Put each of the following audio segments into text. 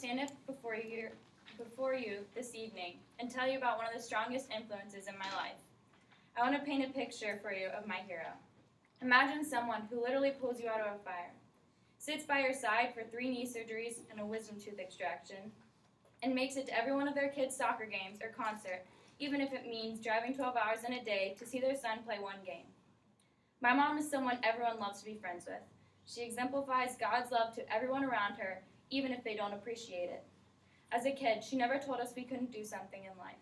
stand up before you this evening and tell you about one of the strongest influences in my life. I want to paint a picture for you of my hero. Imagine someone who literally pulls you out of a fire, sits by your side for 3 knee surgeries and a wisdom tooth extraction, and makes it to every one of their kids' soccer games or concert, even if it means driving 12 hours in a day to see their son play one game. My mom is someone everyone loves to be friends with. She exemplifies God's love to everyone around her, even if they don't appreciate it. As a kid, she never told us we couldn't do something in life.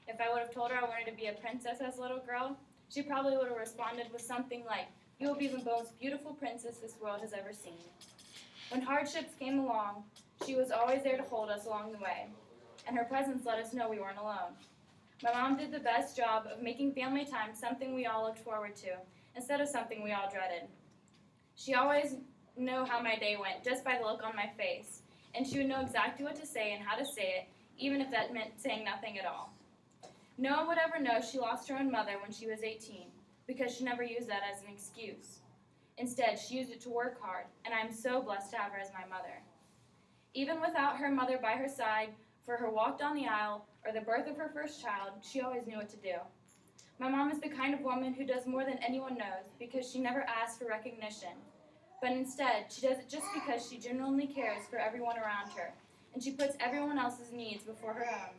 If I would have told her I wanted to be a princess as a little girl, she probably would have responded with something like, "You will be the most beautiful princess this world has ever seen." When hardships came along, she was always there to hold us along the way, and her presence let us know we weren't alone. My mom did the best job of making family time something we all looked forward to, instead of something we all dreaded. She always knew how my day went just by the look on my face, and she would know exactly what to say and how to say it, even if that meant saying nothing at all. No one would ever know she lost her own mother when she was 18, because she never used that as an excuse. Instead, she used it to work hard, and I am so blessed to have her as my mother. Even without her mother by her side for her walk down the aisle or the birth of her first child, she always knew what to do. My mom is the kind of woman who does more than anyone knows because she never asks for recognition, but instead she does it just because she genuinely cares for everyone around her, and she puts everyone else's needs before her own.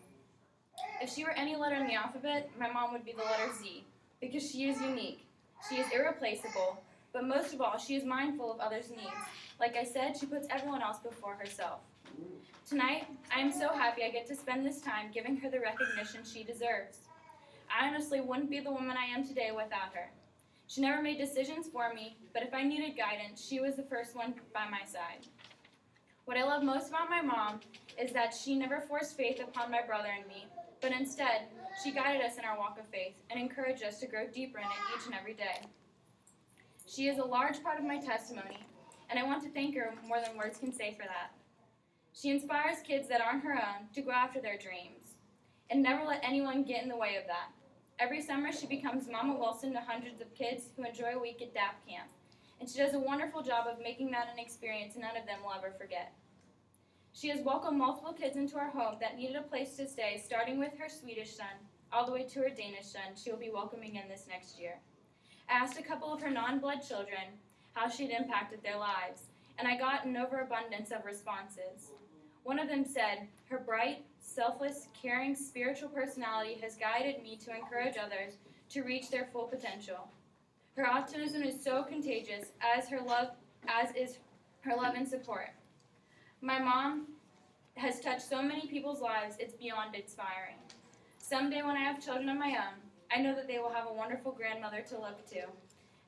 If she were any letter in the alphabet, my mom would be the letter Z, because she is unique. She is irreplaceable, but most of all, she is mindful of others' needs. Like I said, she puts everyone else before herself. Tonight, I am so happy I get to spend this time giving her the recognition she deserves. I honestly wouldn't be the woman I am today without her. She never made decisions for me, but if I needed guidance, she was the first one by my side. What I love most about my mom is that she never forced faith upon my brother and me, but instead, she guided us in our walk of faith and encouraged us to grow deeper in it each and every day. She is a large part of my testimony, and I want to thank her more than words can say for that. She inspires kids that aren't her own to go after their dreams and never let anyone get in the way of that. Every summer, she becomes Mama Wilson to hundreds of kids who enjoy a week at DAP camp, and she does a wonderful job of making that an experience none of them will ever forget. She has welcomed multiple kids into our home that needed a place to stay, starting with her Swedish son, all the way to her Danish son she will be welcoming in this next year. I asked a couple of her non-blood children how she had impacted their lives, and I got an overabundance of responses. One of them said, "Her bright, selfless, caring, spiritual personality has guided me to encourage others to reach their full potential. Her optimism is so contagious, as is her love and support. My mom has touched so many people's lives, it's beyond inspiring. Someday when I have children of my own, I know that they will have a wonderful grandmother to look to,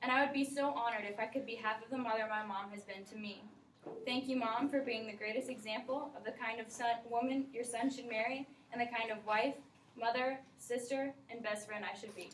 and I would be so honored if I could be half of the mother my mom has been to me. Thank you, Mom, for being the greatest example of the kind of woman your son should marry and the kind of wife, mother, sister, and best friend I should be."